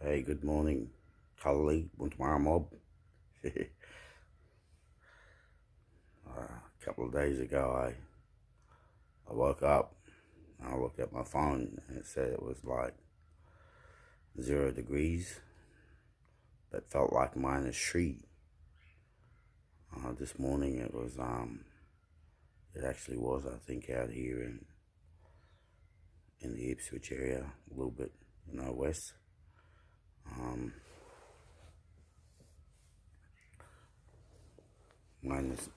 Hey, good morning, Cully, Buntamara Mob. A couple of days ago, I woke up and I looked at my phone and it said it was like 0 degrees, but felt like -3. This morning it actually was, I think, out here in the Ipswich area, a little bit, west. Um, minus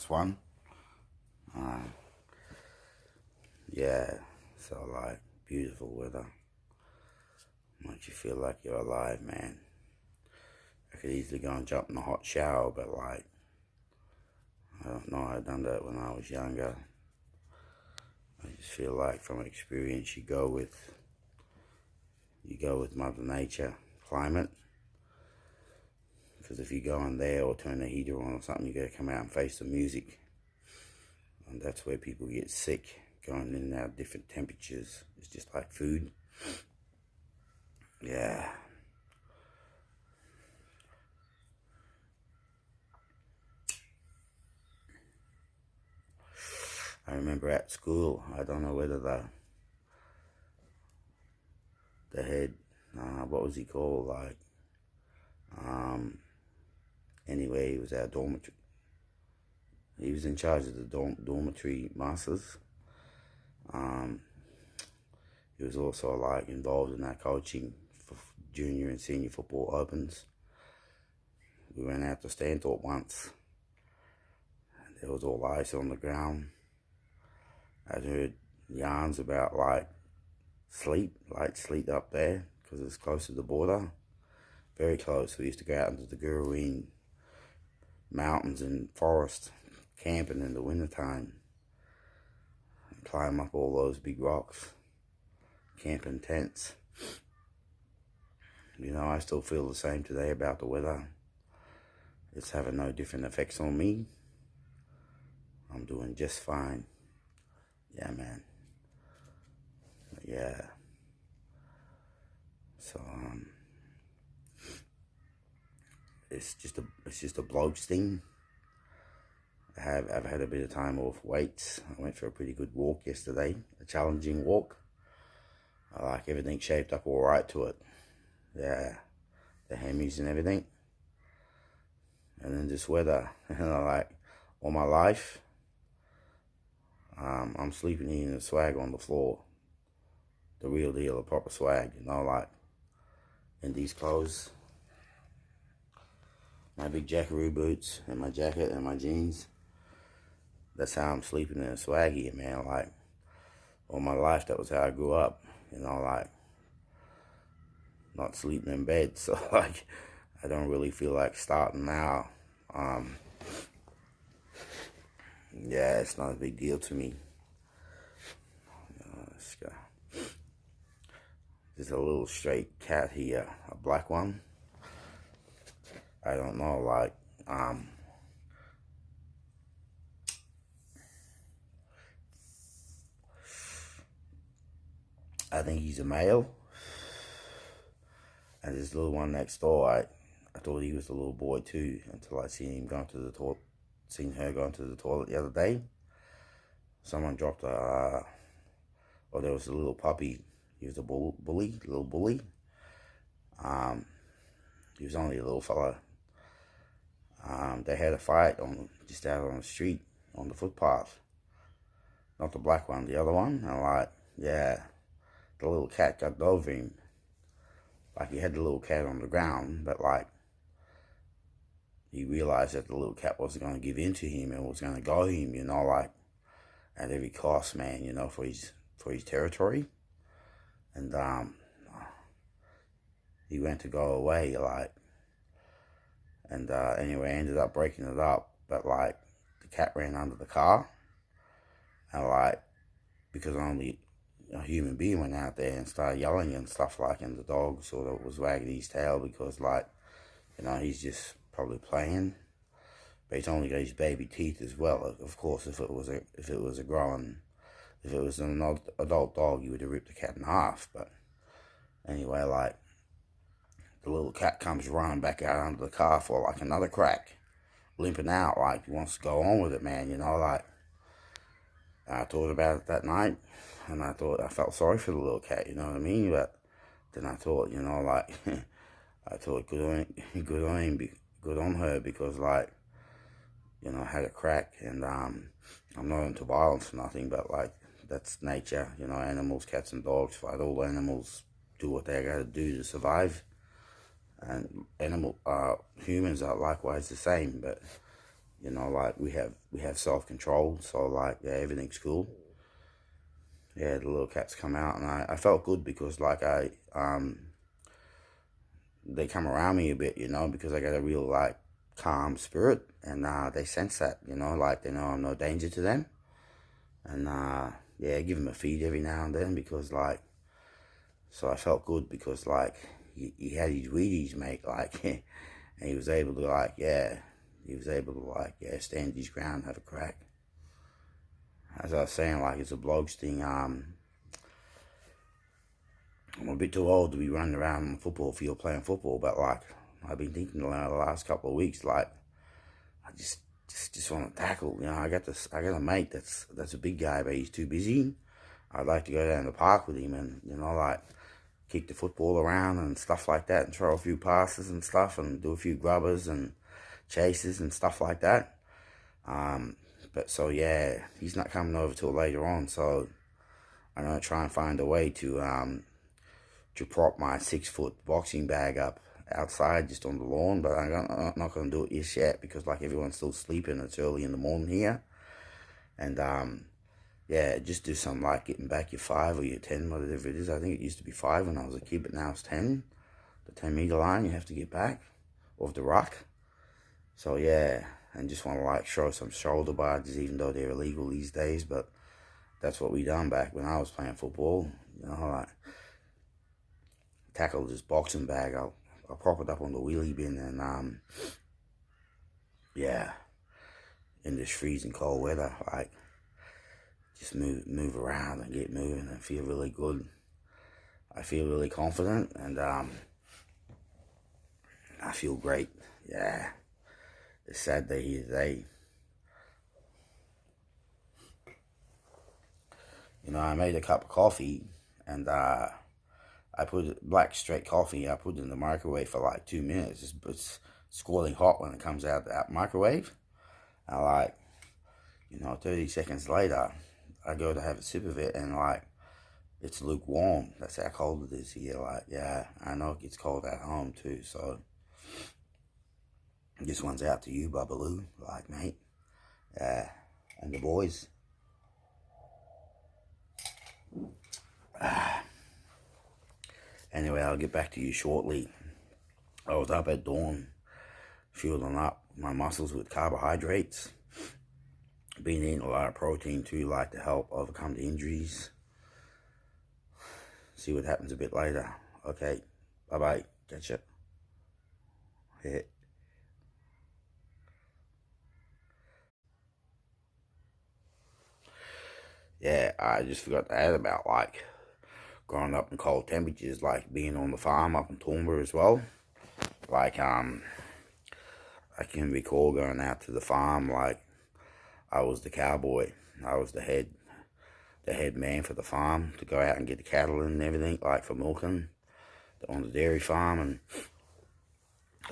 1. Uh, yeah, so like beautiful weather. Makes you feel like you're alive, man. I could easily go and jump in a hot shower, but like, I don't know, I'd done that when I was younger. I just feel like from experience you go with Mother Nature, climate. Because if you go in there or turn the heater on or something, you gotta come out and face the music. And that's where people get sick, going in and out of different temperatures. It's just like food. Yeah. I remember at school, I don't know whether the head, what was he called? Like, anyway, he was our dormitory. He was in charge of the dormitory masters. He was also like involved in our coaching for junior and senior football opens. We went out to Stanthorpe once. And there was all ice on the ground. I'd heard yarns about like light sleet up there because it's close to the border. Very close. We used to go out into the Gurroween mountains and forest camping in the wintertime and climb up all those big rocks, camp in tents. I still feel the same today about the weather. It's having no different effects on me. I'm doing just fine. Yeah, man. Yeah. So it's just a bloke's thing. I've had a bit of time off weights. I went for a pretty good walk yesterday, a challenging walk. I like everything shaped up all right to it. Yeah, the hemis and everything. And then this weather, like all my life, I'm sleeping in the swag on the floor. The real deal, the proper swag, like in these clothes. My big jackaroo boots and my jacket and my jeans. That's how I'm sleeping in a swag here, man. Like, all my life, that was how I grew up. Like, not sleeping in bed. So, like, I don't really feel like starting now. Yeah, it's not a big deal to me. There's a little stray cat here, a black one. I don't know, like, I think he's a male. And this little one next door, I thought he was a little boy too, until I seen her going to the toilet the other day. Someone dropped there was a little puppy. He was a little bully. He was only a little fella. They had a fight just out on the street, on the footpath. Not the black one, the other one. And like, yeah, the little cat got over him. Like, he had the little cat on the ground, but like, he realized that the little cat wasn't going to give in to him and was going to go him, like, at every cost, man, for his territory. And he went to go away, like, and anyway, ended up breaking it up. But like, the cat ran under the car, and like, because only a human being went out there and started yelling and stuff, like, and the dog sort of was wagging his tail because, like, he's just probably playing. But he's only got his baby teeth as well. Of course, if it was an adult dog, you would have ripped the cat in half. But anyway, like, the little cat comes running back out under the car for like another crack, limping out, like he wants to go on with it, man, you know, like. I thought about it that night, and I thought I felt sorry for the little cat, you know what I mean? But then I thought, you know, like, I thought good on her, because like, you know, I had a crack, and I'm not into violence or nothing, but like, that's nature, you know. Animals, cats and dogs fight. All animals do what they gotta do to survive, and humans are likewise the same, but you know, like we have self-control, so like, yeah, everything's cool. Yeah, the little cats come out, and I felt good, because like they come around me a bit, you know, because I got a real like calm spirit, and they sense that, you know, like they know I'm no danger to them, and yeah, give them a feed every now and then, because like, so I felt good, because like he had his Wheaties, mate, like, and he was able to like, yeah, stand his ground, have a crack. As I was saying, like, it's a bloke's thing. I'm a bit too old to be running around on the football field playing football, but like, I've been thinking the last couple of weeks, like, I just want to tackle. You know, I got a mate that's a big guy, but he's too busy. I'd like to go down the park with him, and you know, like, kick the football around and stuff like that, and throw a few passes and stuff, and do a few grubbers and chases and stuff like that. But so yeah, he's not coming over till later on, so I'm gonna try and find a way to prop my 6-foot boxing bag up outside, just on the lawn. But I'm not gonna do it just yet, because like, everyone's still sleeping. It's early in the morning here, and yeah, just do something like getting back your 5 or your 10, whatever it is. I think it used to be 5 when I was a kid, but now it's 10. The 10-meter line, you have to get back off the ruck. So yeah, and just want to like show some shoulder barges, even though they're illegal these days. But that's what we done back when I was playing football. You know, like, tackle this boxing bag. I'll prop it up on the wheelie bin, and yeah, in this freezing cold weather, like, just move around and get moving and feel really good. I feel really confident, and I feel great. Yeah, it's sad day here today. You know, I made a cup of coffee, and I put black straight coffee. I put it in the microwave for like 2 minutes. It's scalding hot when it comes out of that microwave. And like, you know, 30 seconds later, I go to have a sip of it, and like, it's lukewarm. That's how cold it is here. Like, yeah, I know it gets cold at home too. So this one's out to you, Bubbaloo. Like, mate, yeah, and the boys. Anyway, I'll get back to you shortly. I was up at dawn, fueling up my muscles with carbohydrates. Been eating a lot of protein too, like, to help overcome the injuries. See what happens a bit later. Okay, bye-bye. Catch ya. Yeah. Yeah, I just forgot to add about, like, growing up in cold temperatures, like being on the farm up in Toowoomba as well. Like, I can recall going out to the farm, like, I was the cowboy. I was the head man for the farm, to go out and get the cattle and everything, like, for milking on the dairy farm. And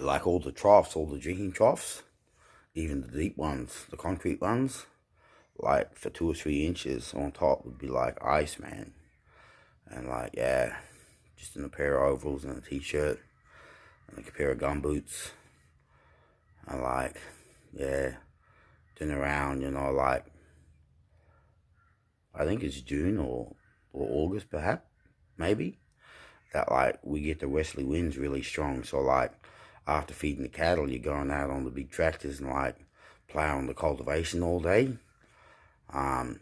like, all the troughs, all the drinking troughs, even the deep ones, the concrete ones, like, for 2 or 3 inches on top would be like ice, man. And like, yeah, just in a pair of overalls and a t-shirt and like a pair of gumboots. And like, yeah, turn around, you know, like, I think it's June or August, perhaps, maybe, that like, we get the westerly winds really strong. So like, after feeding the cattle, you're going out on the big tractors and like plowing the cultivation all day. And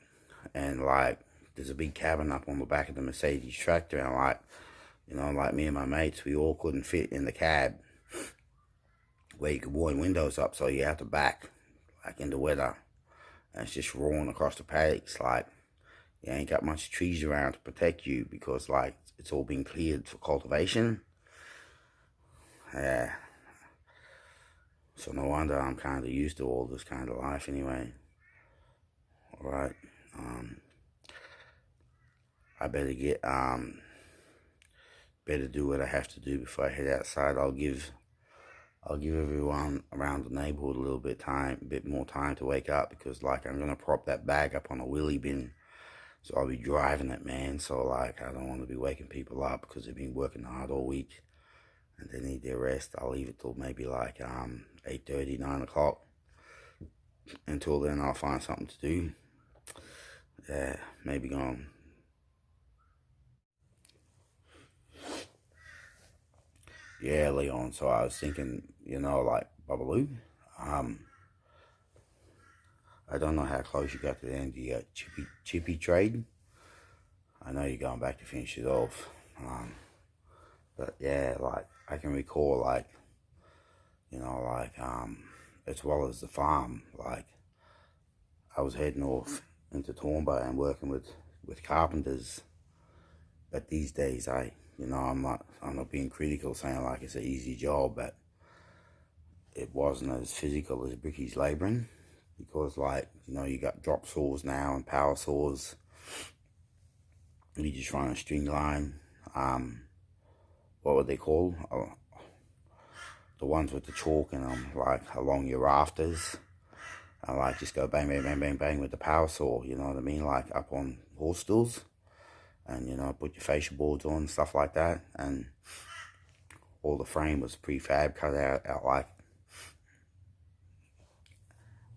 like, there's a big cabin up on the back of the Mercedes tractor, and like, you know, like, me and my mates, we all couldn't fit in the cab where you could wind windows up, so you have to back, like, in the weather, and it's just roaring across the paddocks. Like, you ain't got much trees around to protect you, because like, it's all been cleared for cultivation. yeah. So no wonder I'm kind of used to all this kind of life anyway. Alright. I better better do what I have to do before I head outside. I'll give everyone around the neighborhood a bit more time to wake up, because like I'm gonna prop that bag up on a wheelie bin, so I'll be driving it, man. So like I don't want to be waking people up because they've been working hard all week and they need their rest. I'll leave it till maybe like 8:30, 9 o'clock. Until then, I'll find something to do. Yeah, maybe gone. Yeah, Leon. So I was thinking, like Babalu. Um, I don't know how close you got to the end of your chippy trade. I know you're going back to finish it off. But yeah, like I can recall, like as well as the farm, like I was heading off into Toowoomba and working with carpenters. But these days, I'm not being critical, saying like it's an easy job, but it wasn't as physical as brickies labouring, because like you got drop saws now and power saws. You just run a string line. What were they called? The ones with the chalk in them, like along your rafters. And like just go bang, bang, bang, bang, bang with the power saw, you know what I mean? Like up on horse stools. And, put your fascia boards on and stuff like that. And all the frame was prefab, cut out like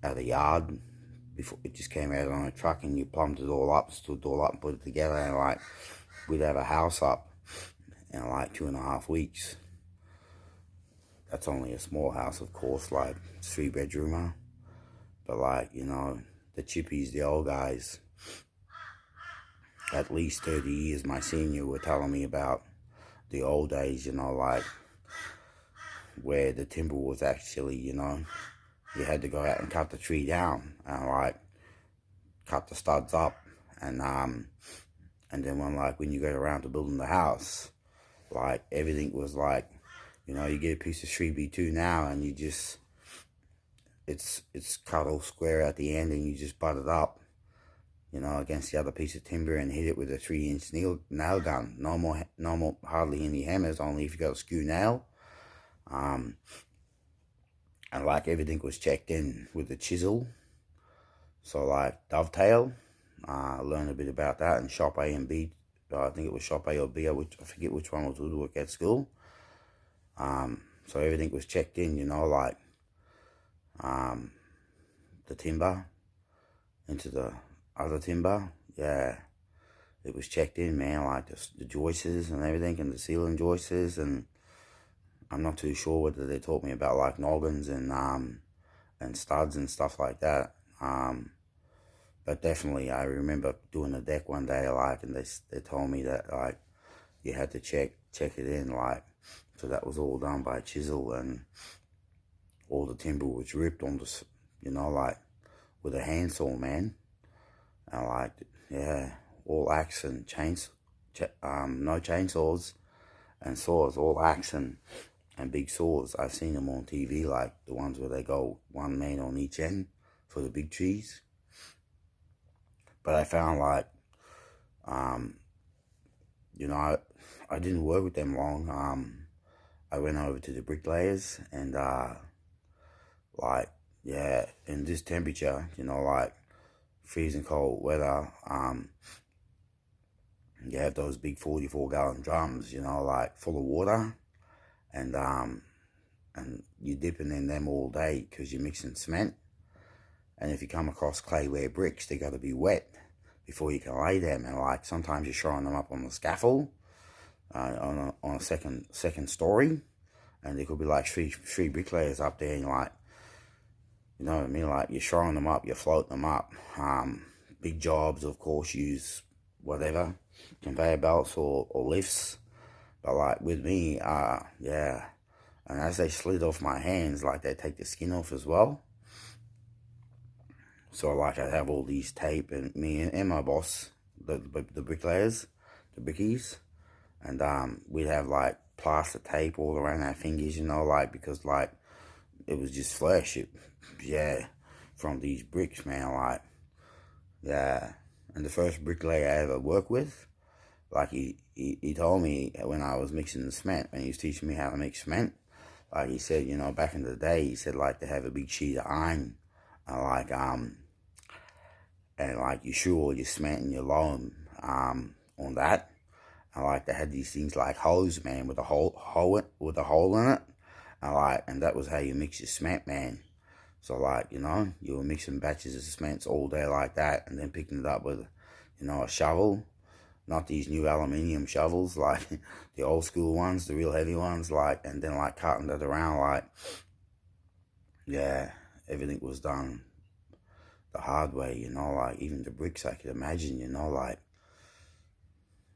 out of the yard. Before it just came out on a truck, and you plumbed it all up, stood it all up and put it together. And like, we'd have a house up in like 2.5 weeks. That's only a small house, of course, like 3-bedroomer. But like, the chippies, the old guys, at least 30 years my senior, were telling me about the old days, like where the timber was actually, you had to go out and cut the tree down and like cut the studs up, and then when you get around to building the house, like everything was like, you get a piece of 3B2 now and you just, it's cut all square at the end, and you just butt it up, against the other piece of timber and hit it with a 3-inch nail gun. No more, hardly any hammers, only if you got a skew nail. And like everything was checked in with the chisel. So like dovetail, I learned a bit about that in shop A and B. I think it was shop A or B, I forget which one was woodwork at school. So everything was checked in, like the timber into the other timber. Yeah, it was checked in, man, like the joists and everything, and the ceiling joists. And I'm not too sure whether they taught me about like noggins and studs and stuff like that. But definitely I remember doing the deck one day, like, and they told me that like you had to check it in, like, so that was all done by chisel, and all the timber was ripped on the, like with a handsaw, man. And like, yeah, all axe and no chainsaws and saws, all axe and big saws. I've seen them on TV, like the ones where they go one man on each end for the big trees. But I found like, I didn't work with them long. I went over to the bricklayers, and like, yeah, in this temperature, like freezing cold weather, you have those big 44-gallon drums, like full of water, and you're dipping in them all day because you're mixing cement. And if you come across clayware bricks, they got to be wet before you can lay them. And like sometimes you're showing them up on the scaffold on a second story, and there could be like three bricklayers up there, and like, you know what I mean? Like you're showing them up, you're floating them up. Big jobs, of course, use whatever, conveyor belts or lifts. But like with me, yeah. And as they slid off my hands, like they take the skin off as well. So like I have all these tape, and me and my boss, the bricklayers, the brickies, And we'd have like plaster tape all around our fingers, you know, like, because like it was just flesh. Yeah, from these bricks, man. Like, yeah. And the first bricklayer I ever worked with, like he told me when I was mixing the cement, and he was teaching me how to make cement. Like he said, you know, back in the day, he said like to have a big sheet of iron, and like you shoe all your cement and your loam on that. And like they had these things like hose, man, with a hole in it. And that was how you mix your cement, man. So like, you know, you were mixing batches of cements all day like that, and then picking it up with, you know, a shovel. Not these new aluminium shovels, like the old school ones, the real heavy ones, like, and then like carting it around, like, yeah, everything was done the hard way, you know, like even the bricks I could imagine, you know, like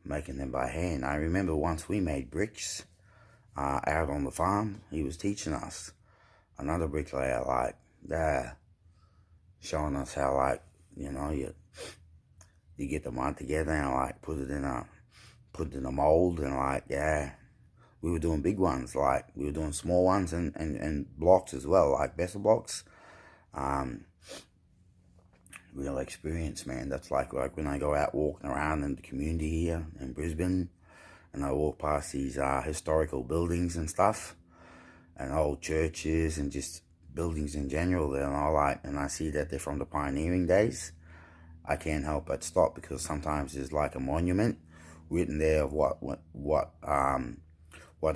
making them by hand. I remember once we made bricks out on the farm. He was teaching us, another bricklayer, like, yeah, showing us how, like, you know, you get the mud together and like put it in a mold, and like, yeah, we were doing big ones, like we were doing small ones and blocks as well, like vessel blocks. Real experience, man. That's like when I go out walking around in the community here in Brisbane, and I walk past these historical buildings and stuff, and old churches and just buildings in general, and all, like, and I see that they're from the pioneering days. I can't help but stop, because sometimes there's like a monument written there of what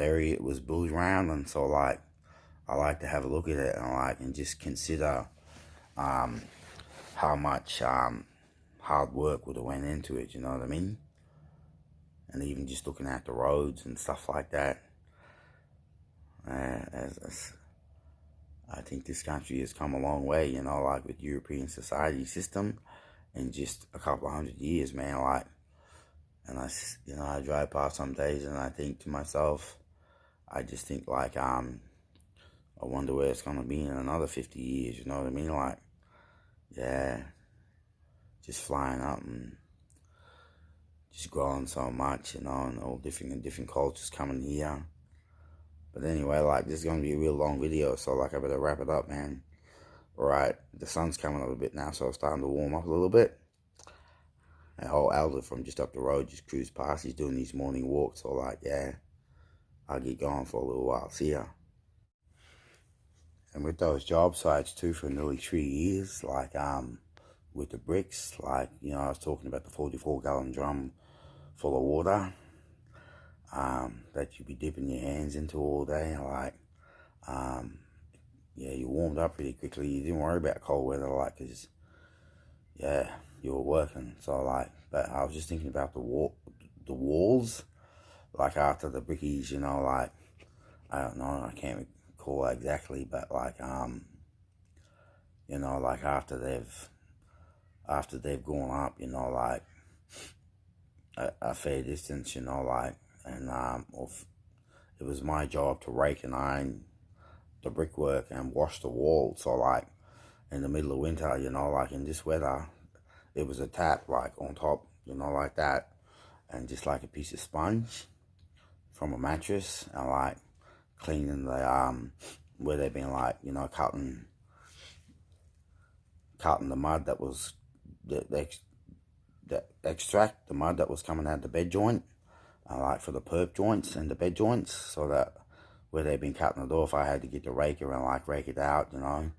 area it was built around, and so like I like to have a look at it and just consider how much hard work would have went into it. You know what I mean? And even just looking at the roads and stuff like that. I think this country has come a long way, you know, like with European society system in just a couple of 100 years, man. Like, and I drive past some days and I think to myself, I just think like, I wonder where it's gonna be in another 50 years. You know what I mean? Like, yeah, just flying up and just growing so much, you know, and all different cultures coming here. But anyway, like, this is gonna be a real long video, so like I better wrap it up, man. Right, the sun's coming up a bit now, so it's starting to warm up a little bit. And whole Albert from just up the road just cruised past. He's doing these morning walks, so like, yeah, I'll get going for a little while. See ya. And with those job sites too for nearly 3 years, like with the bricks, like, you know, I was talking about the 44-gallon drum full of water that you'd be dipping your hands into all day, like, yeah, you warmed up pretty quickly. You didn't worry about cold weather, like, because, yeah, you were working. So, like, but I was just thinking about the walls, like, after the brickies, you know, like, I don't know, I can't recall exactly, but, like, you know, like, after they've gone up, you know, like, a fair distance, you know, like, and, it was my job to rake and iron the brickwork and wash the wall. So like in the middle of winter, you know, like in this weather, it was a tap like on top, you know, like that, and just like a piece of sponge from a mattress, and like cleaning the where they've been, like, you know, cutting the mud that was the extract the mud that was coming out the bed joint, like for the perp joints and the bed joints, so that where they've been cutting it off, I had to get the raker and like rake it out, you know,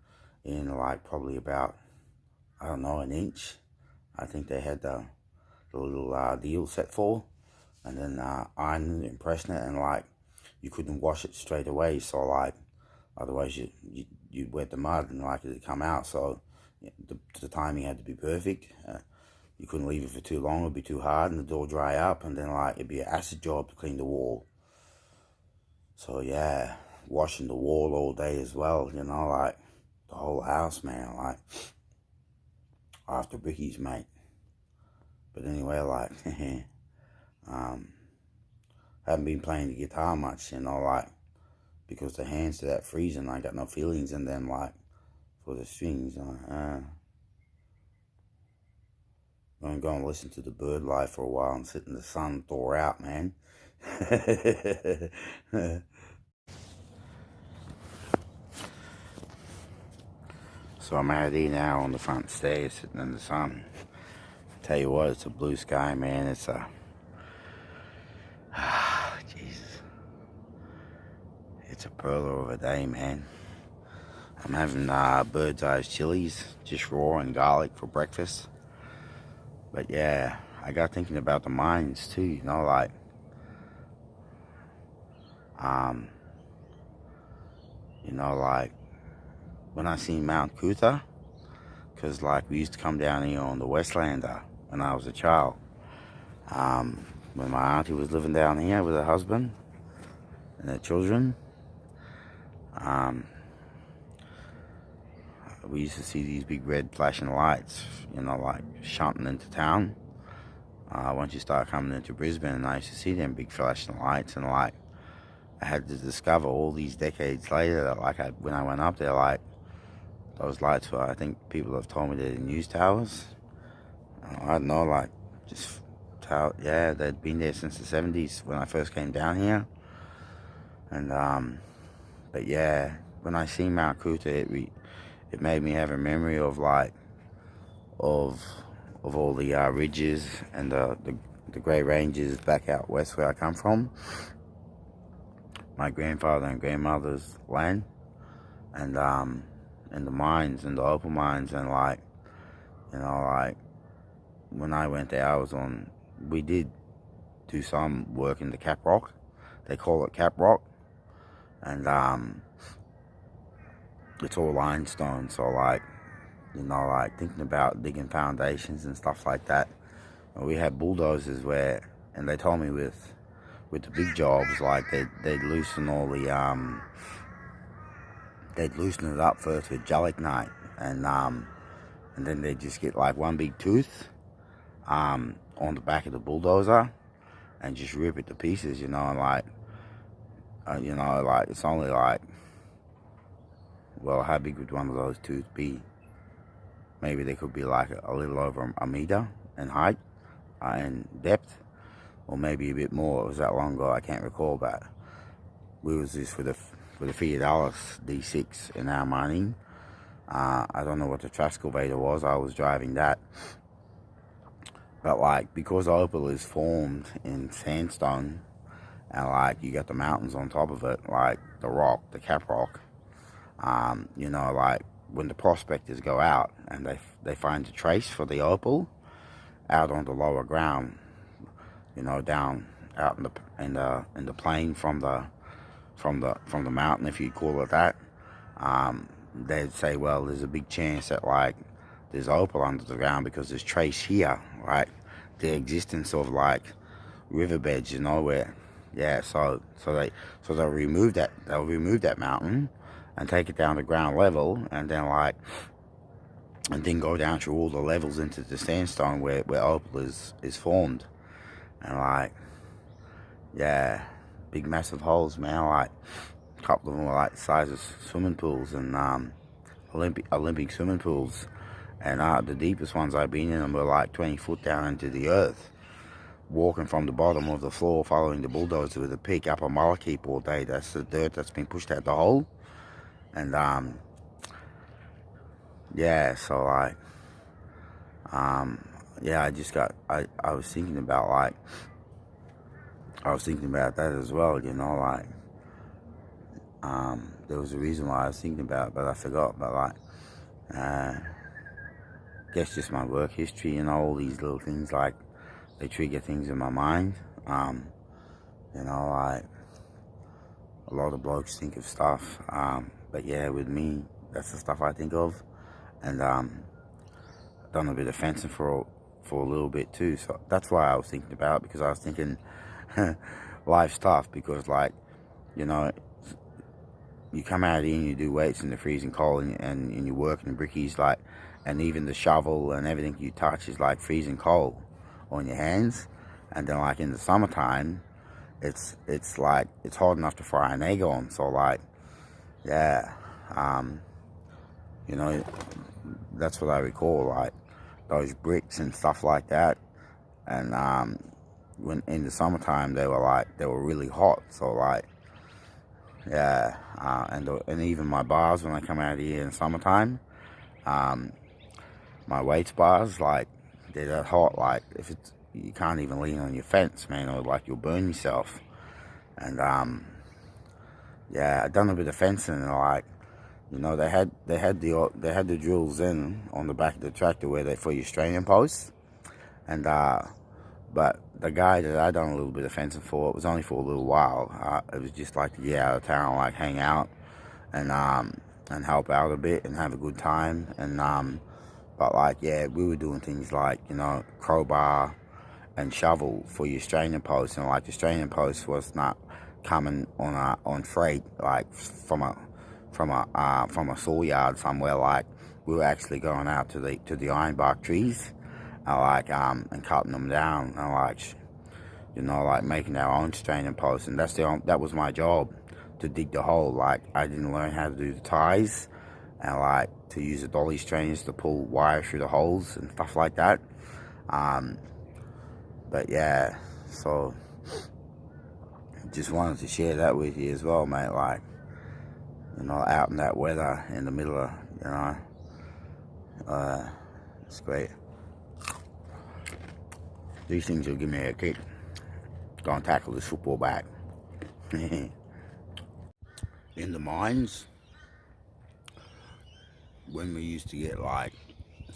in like probably about, I don't know, an inch. I think they had the little deal set for, and then ironing it and pressing it, and like you couldn't wash it straight away, so like otherwise you'd wet the mud and like it'd come out. So the timing had to be perfect. You couldn't leave it for too long; it'd be too hard, and it'd all dry up, and then like it'd be an acid job to clean the wall. So yeah, washing the wall all day as well, you know, like the whole house, man, like after brickies, mate. But anyway, like, haven't been playing the guitar much, you know, like, because the hands to that freezing, I got no feelings in them, like, for the strings. I'm gonna go and listen to the bird life for a while and sit in the sun, thaw out, man. So I'm out here now on the front stairs sitting in the sun. Tell you what, it's a blue sky, man. It's a... Jesus. It's a pearler of a day, man. I'm having bird's eyes chilies, just raw and garlic for breakfast. But yeah, I got thinking about the mines too, you know, like... You know, like... When I seen Mount Coot-tha, because like we used to come down here on the Westlander when I was a child. When my auntie was living down here with her husband and their children, we used to see these big red flashing lights, you know, like shunting into town. Once you start coming into Brisbane, I used to see them big flashing lights, and like I had to discover all these decades later that like when I went up there, like those lights were, I think people have told me they're the news towers. I don't know, like just yeah, they'd been there since the 70s when I first came down here. And but yeah, when I seen Mount Coot-tha, it made me have a memory of like of all the ridges and the Great Ranges back out west where I come from. My grandfather and grandmother's land, and the mines and the opal mines, and like, you know, like when I went there, we did do some work in the Cap Rock. They call it Cap Rock, and it's all limestone. So like, you know, like thinking about digging foundations and stuff like that. And we had bulldozers and they told me with the big jobs, like they'd loosen all the they'd loosen it up first with gelignite, and then they'd just get like one big tooth on the back of the bulldozer and just rip it to pieces, you know, and like you know, like it's only like, well, how big would one of those tooths be? Maybe they could be like a little over a meter in height and depth, or maybe a bit more. It was that long ago, I can't recall, but we was just with a Fiat Alice D6 in our mining. I don't know what the Trasculvator was. I was driving that. But like, because opal is formed in sandstone, and like you got the mountains on top of it, like the rock, the Cap Rock, you know, like when the prospectors go out and they find a trace for the opal out on the lower ground, you know, down out in the plain from the mountain, if you call it that, they'd say, well, there's a big chance that like there's opal under the ground because there's trace here, right? The existence of like riverbeds, you know, where, yeah, so they'll remove that mountain and take it down to ground level, and then go down through all the levels into the sandstone where opal is formed. And like, yeah, big massive holes, man. Like a couple of them were like the size of swimming pools, and Olympic swimming pools. And the deepest ones I've been in them were like 20 foot down into the earth, walking from the bottom of the floor, following the bulldozer with a pick up a mullock heap all day. That's the dirt that's been pushed out the hole. And yeah, so like, yeah, I was thinking about like, that as well, you know, like, there was a reason why I was thinking about it, but I forgot. But like, guess just my work history, you know, all these little things, like, they trigger things in my mind. You know, like, a lot of blokes think of stuff, but yeah, with me, that's the stuff I think of. And I've done a bit of fencing for a little bit too, so that's why I was thinking about it, because I was thinking live stuff. Because like, you know, you come out here and you do weights in the freezing cold, and you work in the brickies, like, and even the shovel and everything you touch is like freezing cold on your hands. And then like in the summertime, it's like it's hard enough to fry an egg on. So like, yeah, you know, that's what I recall, like those bricks and stuff like that. And when in the summertime they were really hot. So like, yeah, and even my bars when I come out here in summertime, um, my weights bars, like, they're that hot. Like, if it's, you can't even lean on your fence, man, or like you'll burn yourself. And yeah, I done a bit of fencing, and like, they had the drills in on the back of the tractor where they for your straining posts, and but the guy that I done a little bit of fencing for, it was only for a little while. It was just like to get out of town, like hang out and help out a bit and have a good time. And but like, yeah, we were doing things like, crowbar and shovel for your straining post, and like the straining post was not coming on freight, like from a saw yard somewhere. Like, we were actually going out to the ironbark trees, and cutting them down, and like making our own straining posts. And that was my job, to dig the hole. Like, I didn't learn how to do the ties, and like to use the dolly strainers to pull wire through the holes and stuff like that. But yeah, so just wanted to share that with you as well, mate. Like, out in that weather in the middle of, it's great. These things will give me a kick. Go and tackle this football back. In the mines, when we used to get like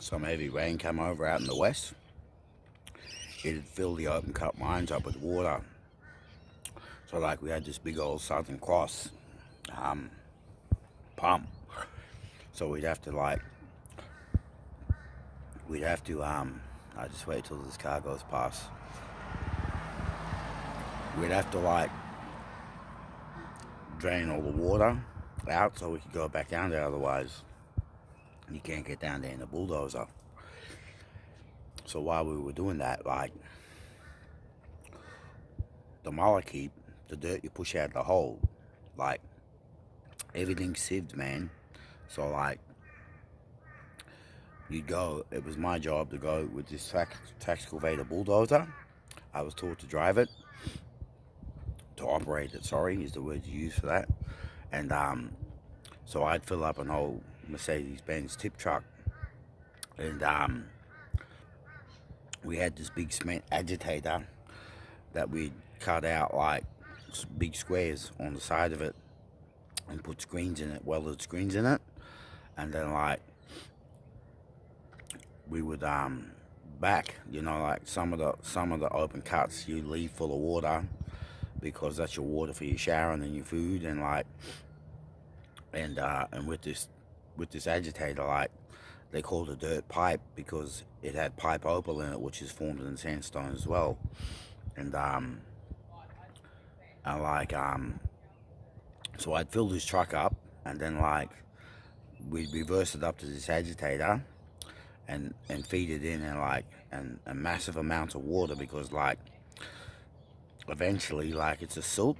some heavy rain come over out in the west, it'd fill the open cut mines up with water. So like, we had this big old Southern Cross pump. So we'd have to I just wait till this car goes past. We'd have to like drain all the water out so we could go back down there. Otherwise, you can't get down there in the bulldozer. So while we were doing that, like, the malachite, the dirt you push out the hole, like, everything's sieved, man. So like, it was my job to go with this Taxculvator bulldozer. I was taught to drive it, to operate it, sorry, is the word you use for that. And so I'd fill up an old Mercedes-Benz tip truck, and we had this big cement agitator that we'd cut out like big squares on the side of it and put screens in it, welded screens in it. And then like, we would back, like some of the open cuts you leave full of water, because that's your water for your shower and then your food. And like, and with this agitator, like, they called it dirt pipe because it had pipe opal in it, which is formed in sandstone as well. And so I'd fill this truck up, and then like, we'd reverse it up to this agitator and feed it in, and like, and a massive amount of water, because like, eventually, like, it's a silt,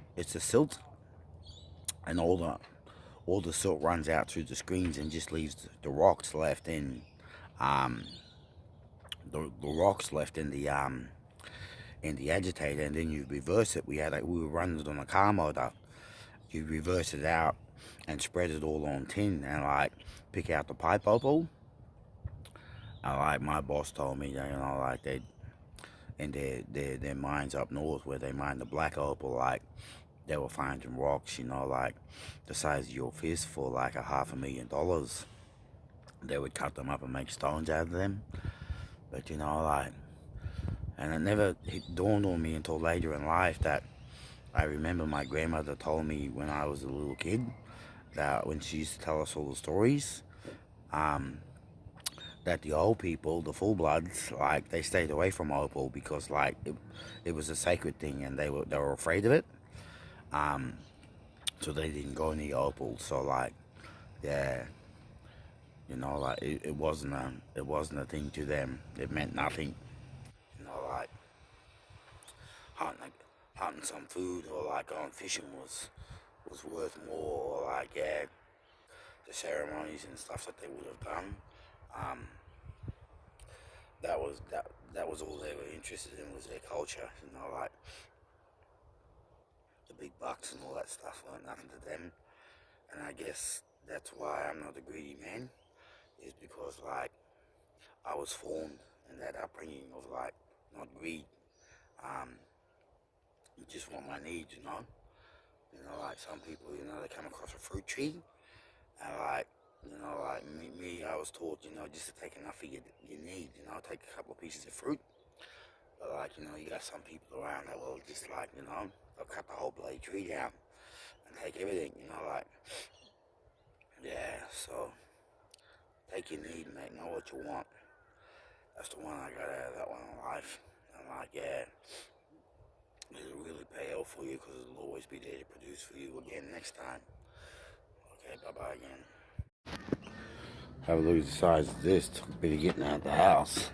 and all the silt runs out through the screens and just leaves the rocks left in the rocks left in the agitator. And then you reverse it. We were running it on a car motor. You reverse it out and spread it all on tin, and like, pick out the pipe opal. Like, my boss told me that, like, in their mines up north where they mine the black opal, like, they were finding rocks, like the size of your fist for like $500,000. They would cut them up and make stones out of them. But like, and it never dawned on me until later in life that I remember my grandmother told me when I was a little kid, that when she used to tell us all the stories, that the old people, the full bloods, like, they stayed away from opal because like, it was a sacred thing, and they were afraid of it. So they didn't go near opal. So like, yeah, like, it wasn't a thing to them. It meant nothing. Like, hunting some food, or like going fishing was worth more. Or like, yeah, the ceremonies and stuff that they would have done. that was all they were interested in, was their culture. You know, like the big bucks and all that stuff weren't nothing to them. And I guess that's why I'm not a greedy man, is because like I was formed in that upbringing of like not greed. Um, you just want my needs, you know. You know, like some people, you know, they come across a fruit tree, and like, you know, like me, I was taught, you know, just to take enough of your need, you know, take a couple of pieces of fruit. But like, you know, you got some people around that will just like, you know, they'll cut the whole bloody tree down and take everything, you know, like, yeah, so take your need, mate, know what you want. That's the one I got out of that one in life. And like, yeah, it'll really pay off for you, because it'll always be there to produce for you again next time. Okay, bye-bye again. Have a look at the size of this. Took a bit of getting out of the house.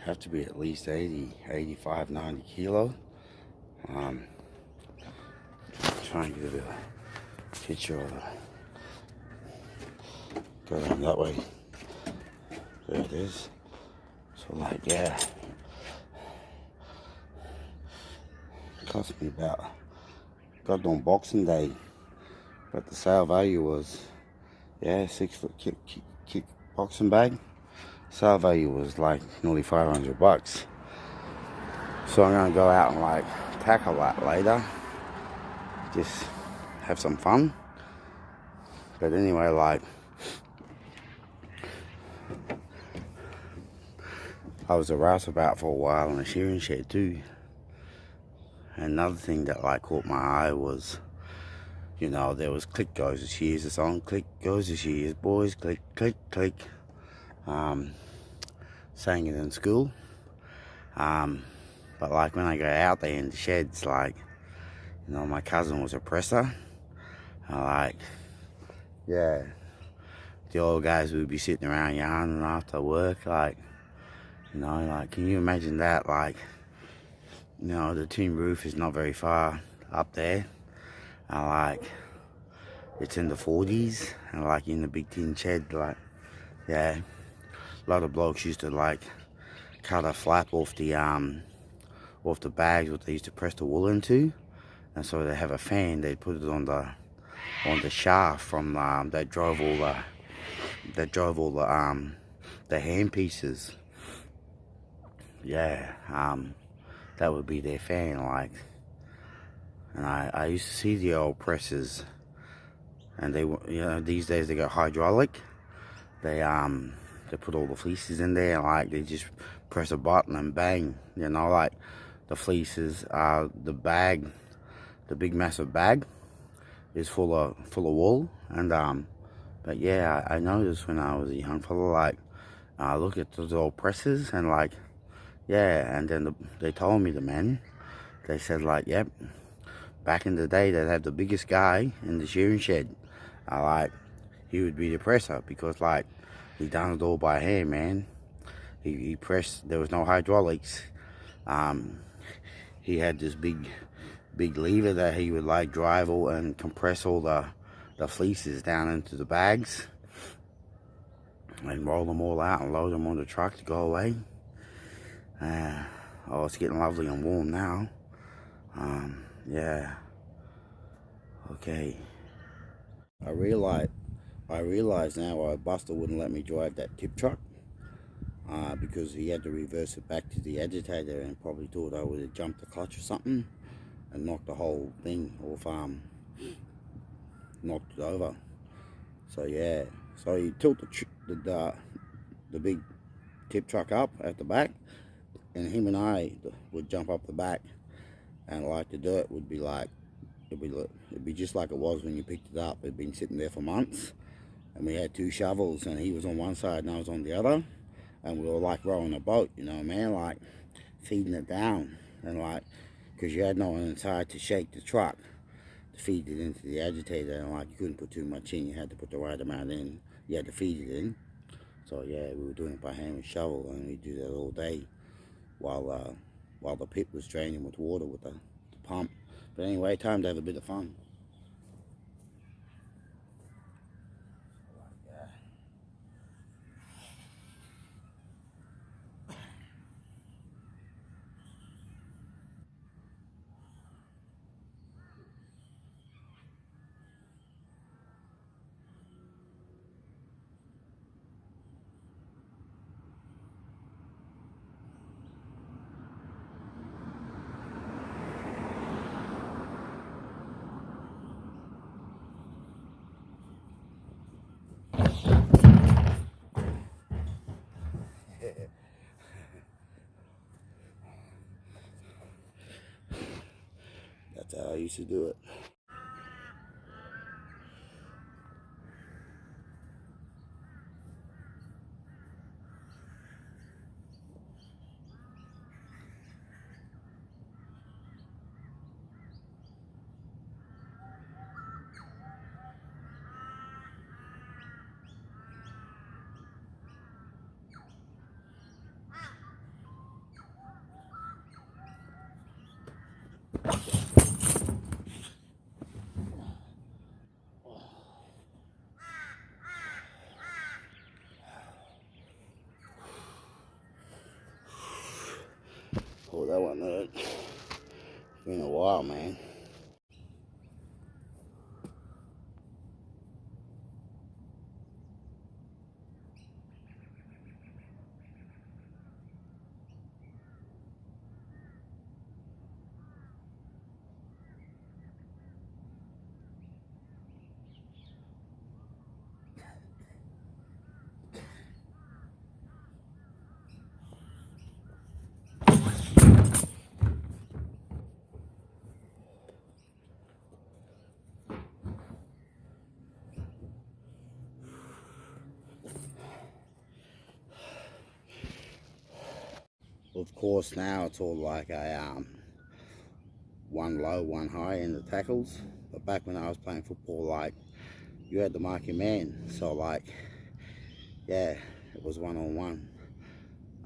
Have to be at least 80, 85, 90 kilo. Try and get a picture of it. Go down that way. There it is. So like, yeah. It cost me about, got on Boxing Day, but the sale value was, yeah, 6-foot kick boxing bag. Sale value was like nearly $500. So I'm gonna go out and like tackle that later. Just have some fun. But anyway, like, I was a rouseabout for a while in a shearing shed too. Another thing that like caught my eye was, you know, there was Click Goes the Shears, the song Click Goes the Shears, boys, click, click, click. Sang it in school. But like when I go out there in the sheds, like, you know, my cousin was a presser. Like, yeah, the old guys would be sitting around yarning after work, like, you know, like, can you imagine that? Like, you know, the tin roof is not very far up there. And like, it's in the 40s, and like in the big tin shed, like, yeah, a lot of blokes used to like cut a flap off the bags what they used to press the wool into, and so they have a fan. They put it on the shaft from that drove all the hand pieces. Yeah, that would be their fan, like. And I used to see the old presses, and they, you know, these days they got hydraulic. They put all the fleeces in there, and like they just press a button and bang, you know, like the fleeces, the bag, the big massive bag is full of wool. And but yeah, I noticed when I was a young fella, like, look at those old presses, and like, yeah, and then they told me, the men, they said like, yep, back in the day they'd have the biggest guy in the shearing shed. Like, he would be the presser, because like he done it all by hand, man. He pressed, there was no hydraulics. He had this big lever that he would like drive all and compress all the fleeces down into the bags and roll them all out and load them on the truck to go away. Oh, it's getting lovely and warm now. Yeah. Okay. I realize now why Buster wouldn't let me drive that tip truck. Because he had to reverse it back to the agitator, and probably thought I would have jumped the clutch or something and knocked the whole thing off, knocked it over. So yeah, so you tilt the big tip truck up at the back, and him and I would jump up the back, and like the dirt would be like, it'd be just like it was when you picked it up. It'd been sitting there for months, and we had two shovels, and he was on one side and I was on the other, and we were like rowing a boat, you know, man, like feeding it down, and like, because you had no one inside to shake the truck to feed it into the agitator, and like you couldn't put too much in, you had to put the right amount in, you had to feed it in. So yeah, we were doing it by hand with shovel, and we do that all day while the pit was draining with water with the pump. But anyway, time to have a bit of fun. That's how I used to do it. Oh, that one hurt. It's been a while, man. Of course, now it's all like a one low, one high in the tackles. But back when I was playing football, like, you had to mark your man. So, like, yeah, it was one-on-one.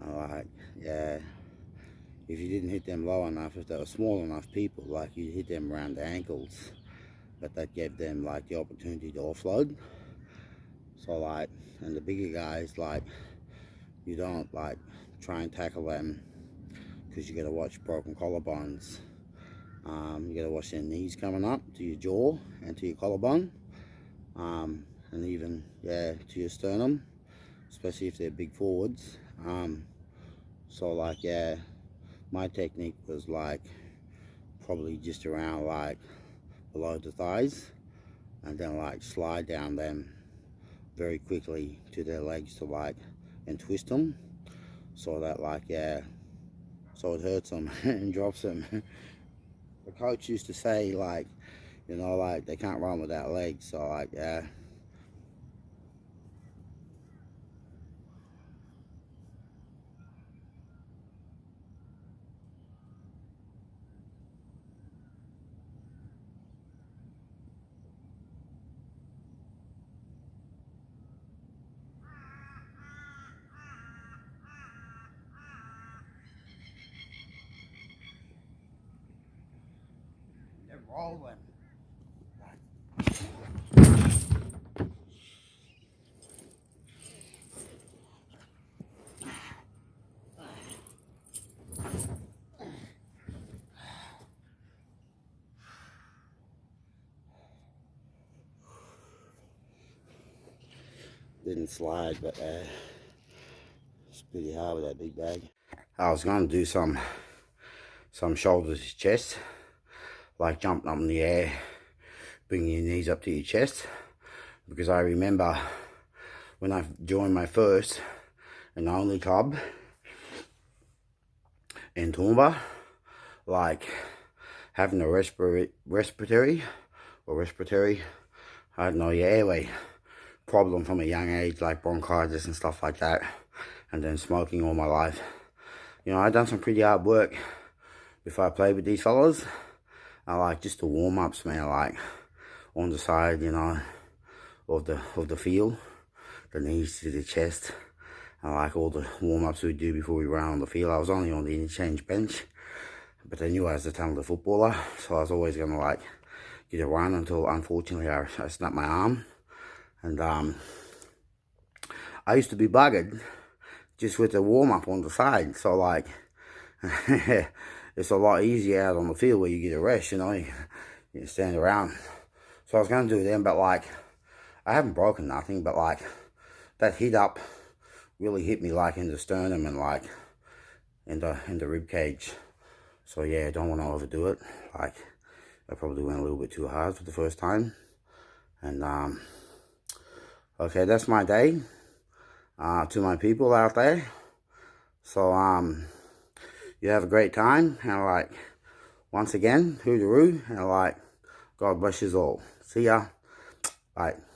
Like, yeah, if you didn't hit them low enough, if they were small enough people, like, you hit them around the ankles. But that gave them, like, the opportunity to offload. So, like, and the bigger guys, like, you don't, like, try and tackle them because you got to watch broken collarbones. You got to watch their knees coming up to your jaw and to your collarbone, and even, yeah, to your sternum, especially if they're big forwards. So, like, yeah, my technique was, like, probably just around, like, below the thighs, and then, like, slide down them very quickly to their legs to, like, and twist them so that, like, yeah, so it hurts them and drops them. The coach used to say, like, you know, like, they can't run without legs. So, like, yeah. They're rolling. Didn't slide, but it's pretty hard with that big bag. I was going to do some shoulders to chest, like jumping up in the air, bringing your knees up to your chest, because I remember when I joined my first and only club in Toowoomba, like, having a respiratory, I don't know, your airway problem from a young age, like bronchitis and stuff like that, and then smoking all my life. You know, I'd done some pretty hard work before I played with these fellas. I like just the warm-ups, man, like on the side, you know, of the field, the knees to the chest. I like all the warm-ups we do before we run on the field. I was only on the interchange bench, but I knew I was a talented footballer, so I was always going to, like, get a run until, unfortunately, I snapped my arm. And I used to be buggered just with the warm-up on the side. So, like, it's a lot easier out on the field where you get a rest, you know, you stand around. So I was going to do them, but, like, I haven't broken nothing, but, like, that hit up really hit me, like, in the sternum and, like, in the rib cage. So, yeah, I don't want to overdo it. Like, I probably went a little bit too hard for the first time. And, okay, that's my day, to my people out there. So, you have a great time, and, like, once again, hooroo, and like, God bless you all. See ya. Bye.